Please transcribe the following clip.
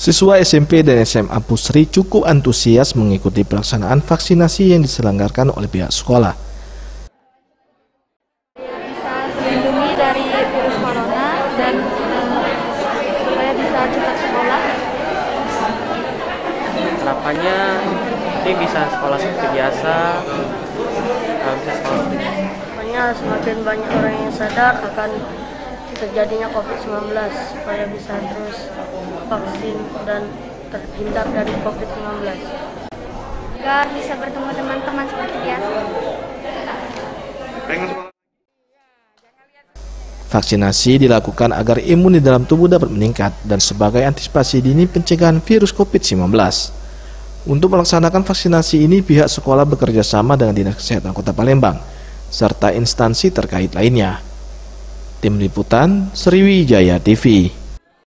Siswa SMP dan SMA Pusri cukup antusias mengikuti pelaksanaan vaksinasi yang diselenggarakan oleh pihak sekolah. Bisa melindungi dari virus corona dan supaya bisa cepat sekolah. Harapannya nanti bisa sekolah seperti biasa. Harapannya semakin banyak orang yang sadar akan terjadinya COVID-19 supaya bisa terus vaksin dan terhindar dari COVID-19. Agar bisa bertemu teman-teman seperti biasa. Vaksinasi dilakukan agar imun di dalam tubuh dapat meningkat dan sebagai antisipasi dini pencegahan virus COVID-19. Untuk melaksanakan vaksinasi ini, pihak sekolah bekerja sama dengan Dinas Kesehatan Kota Palembang serta instansi terkait lainnya. Tim Liputan Sriwijaya TV.